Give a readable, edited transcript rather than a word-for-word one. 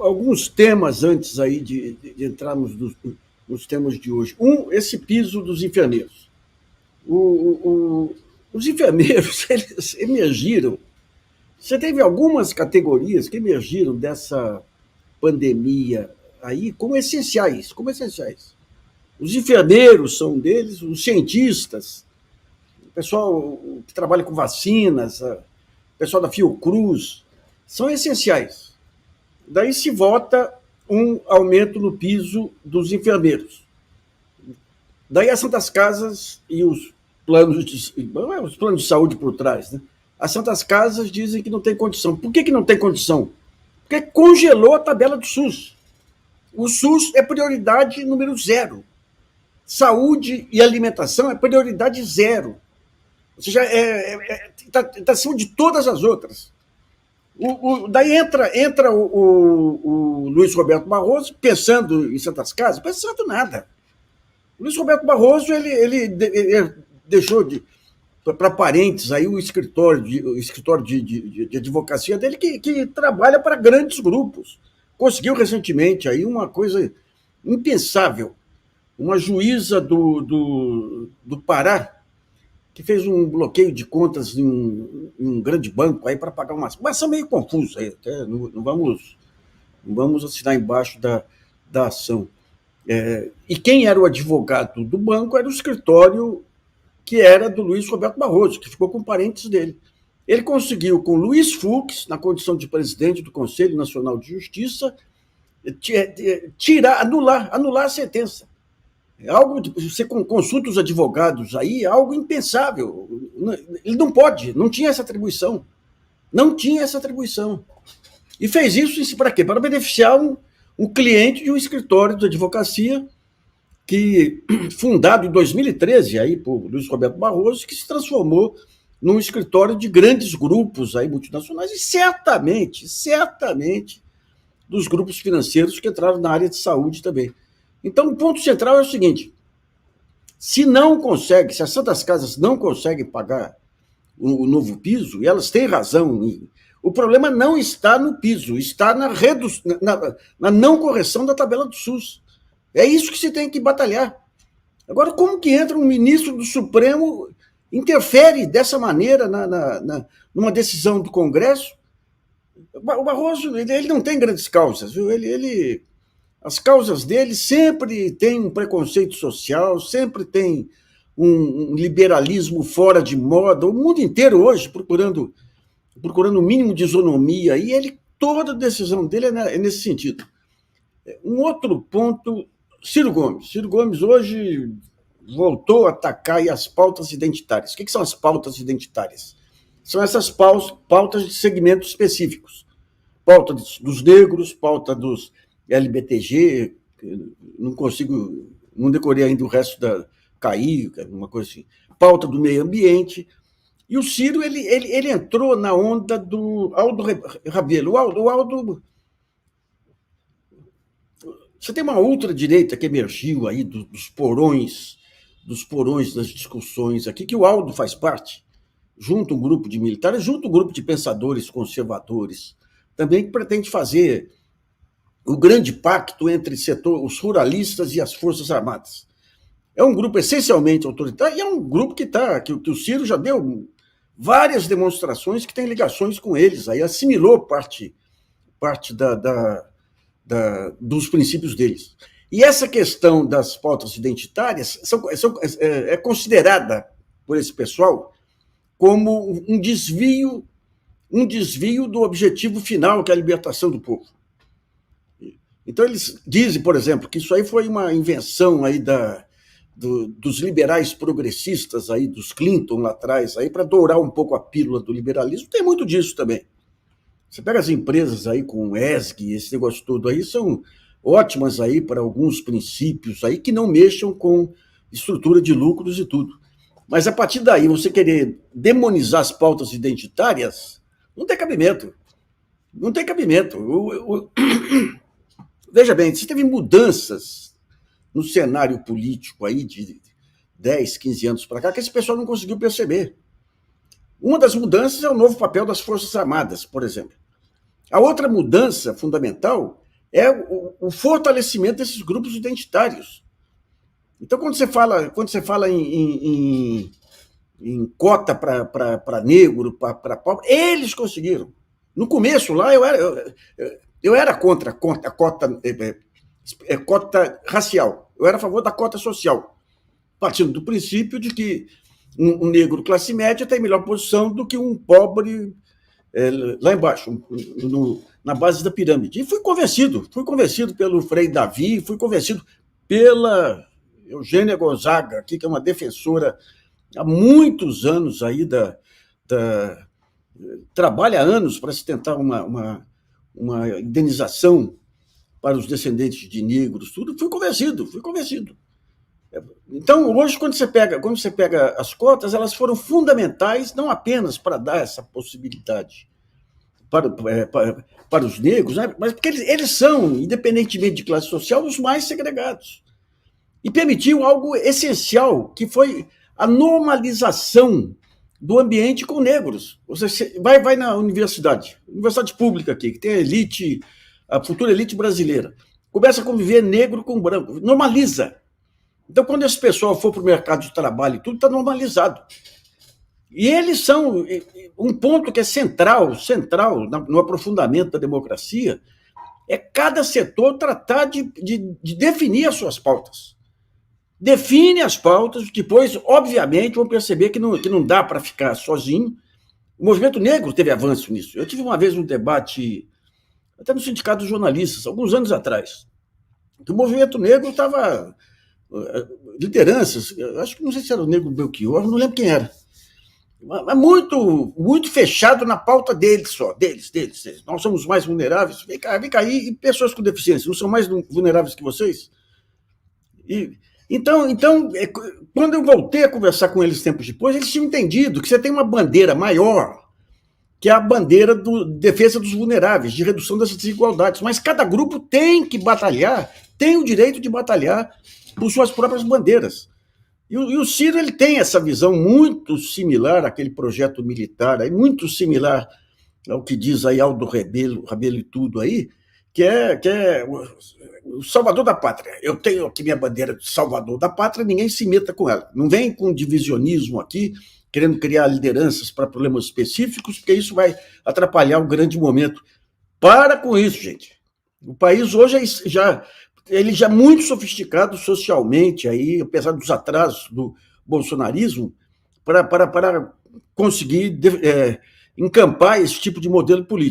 alguns temas antes aí de entrarmos nos temas de hoje. Esse piso dos enfermeiros. Os enfermeiros, eles emergiram. Você teve algumas categorias que emergiram dessa pandemia aí como essenciais, como essenciais. Os enfermeiros são um deles, os cientistas, o pessoal que trabalha com vacinas, o pessoal da Fiocruz, são essenciais. Daí se vota um aumento no piso dos enfermeiros. Daí as Santas Casas e os planos de saúde por trás, né? As Santas Casas dizem que não tem condição. Por que não tem condição? Porque congelou a tabela do SUS. O SUS é prioridade número 0. Saúde e alimentação é prioridade 0. Ou seja, está acima de todas as outras. Daí entra o Luiz Roberto Barroso, pensando em Santas Casas, pensando nada. O Luiz Roberto Barroso ele deixou para parentes aí o escritório de advocacia dele que trabalha para grandes grupos. Conseguiu recentemente aí uma coisa impensável. Uma juíza do Pará que fez um bloqueio de contas em um grande banco aí para pagar uma ação meio confusa aí, até não vamos assinar embaixo da ação. E quem era o advogado do banco era o escritório que era do Luiz Roberto Barroso, que ficou com parentes dele. Ele conseguiu, com Luiz Fux, na condição de presidente do Conselho Nacional de Justiça, anular a sentença. Você consulta os advogados aí, é algo impensável. Ele não pode, não tinha essa atribuição. Não tinha essa atribuição. E fez isso para quê? Para beneficiar um cliente de um escritório de advocacia que, fundado em 2013 aí por Luiz Roberto Barroso, que se transformou num escritório de grandes grupos aí multinacionais e certamente dos grupos financeiros que entraram na área de saúde também. Então, o ponto central é o seguinte: se as Santas Casas não conseguem pagar o novo piso, e elas têm razão, o problema não está no piso, está na não correção da tabela do SUS. É isso que se tem que batalhar. Agora, como que entra um ministro do Supremo, interfere dessa maneira numa decisão do Congresso? O Barroso ele não tem grandes causas, viu? As causas dele sempre têm um preconceito social, sempre tem um liberalismo fora de moda. O mundo inteiro hoje procurando o mínimo de isonomia, e toda a decisão dele é nesse sentido. Um outro ponto, Ciro Gomes. Ciro Gomes hoje voltou a atacar aí as pautas identitárias. O que são as pautas identitárias? São essas pautas de segmentos específicos. Pauta dos negros, pauta dos LBTG, não decorei ainda o resto da CAI, uma coisa assim. Pauta do meio ambiente. E o Ciro, ele entrou na onda do Aldo Rebelo. O Aldo... Você tem uma ultradireita que emergiu aí dos porões das discussões aqui, que o Aldo faz parte, junto um grupo de militares, junto um grupo de pensadores conservadores, também que pretende fazer o grande pacto entre os ruralistas e as Forças Armadas. É um grupo essencialmente autoritário e é um grupo que o Ciro já deu várias demonstrações que tem ligações com eles, aí assimilou parte dos princípios deles. E essa questão das pautas identitárias é considerada por esse pessoal como um desvio do objetivo final, que é a libertação do povo. Então, eles dizem, por exemplo, que isso aí foi uma invenção aí dos liberais progressistas, aí, dos Clinton lá atrás, para dourar um pouco a pílula do liberalismo. Tem muito disso também. Você pega as empresas aí com ESG, esse negócio todo aí, são ótimas aí para alguns princípios aí que não mexam com estrutura de lucros e tudo. Mas, a partir daí, você querer demonizar as pautas identitárias, não tem cabimento. Não tem cabimento. Veja bem, você teve mudanças no cenário político aí de 10, 15 anos para cá que esse pessoal não conseguiu perceber. Uma das mudanças é o novo papel das Forças Armadas, por exemplo. A outra mudança fundamental é o fortalecimento desses grupos identitários. Então, quando você fala em cota para negro, para pobre, eles conseguiram. No começo, lá, eu era contra a cota racial. Eu era a favor da cota social, partindo do princípio de que um negro classe média tem melhor posição do que um pobre lá embaixo, na base da pirâmide. E fui convencido pelo Frei Davi, fui convencido pela Eugênia Gonzaga, que é uma defensora há muitos anos aí trabalha há anos para se tentar uma indenização para os descendentes de negros, tudo. Fui convencido. Então, hoje, quando você pega as cotas, elas foram fundamentais não apenas para dar essa possibilidade para os negros, né? Mas porque eles são, independentemente de classe social, os mais segregados. E permitiu algo essencial, que foi a normalização do ambiente com negros. Você vai na universidade pública aqui, que tem a futura elite brasileira, começa a conviver negro com branco, normaliza. Então, quando esse pessoal for para o mercado de trabalho, tudo está normalizado. E eles são um ponto que é central no aprofundamento da democracia, é cada setor tratar de definir as suas pautas. Define as pautas, depois, obviamente, vão perceber que não dá para ficar sozinho. O movimento negro teve avanço nisso. Eu tive uma vez um debate, até no Sindicato dos Jornalistas, alguns anos atrás, que o movimento negro estava... lideranças, acho que não sei se era o Negro Belchior, não lembro quem era, mas muito fechado na pauta deles só, deles. Nós somos mais vulneráveis. Vem cá, e pessoas com deficiência não são mais vulneráveis que vocês? Então, quando eu voltei a conversar com eles tempos depois, eles tinham entendido que você tem uma bandeira maior, que é a bandeira de defesa dos vulneráveis, de redução das desigualdades. Mas cada grupo tem que batalhar, tem o direito de batalhar por suas próprias bandeiras. E o Ciro ele tem essa visão muito similar àquele projeto militar, aí, muito similar ao que diz aí Aldo Rebelo e tudo aí, que é o salvador da pátria. Eu tenho aqui minha bandeira de salvador da pátria, ninguém se meta com ela. Não vem com divisionismo aqui, querendo criar lideranças para problemas específicos, porque isso vai atrapalhar o grande momento. Para com isso, gente. O país hoje ele já é muito sofisticado socialmente, aí, apesar dos atrasos do bolsonarismo, para conseguir encampar esse tipo de modelo político.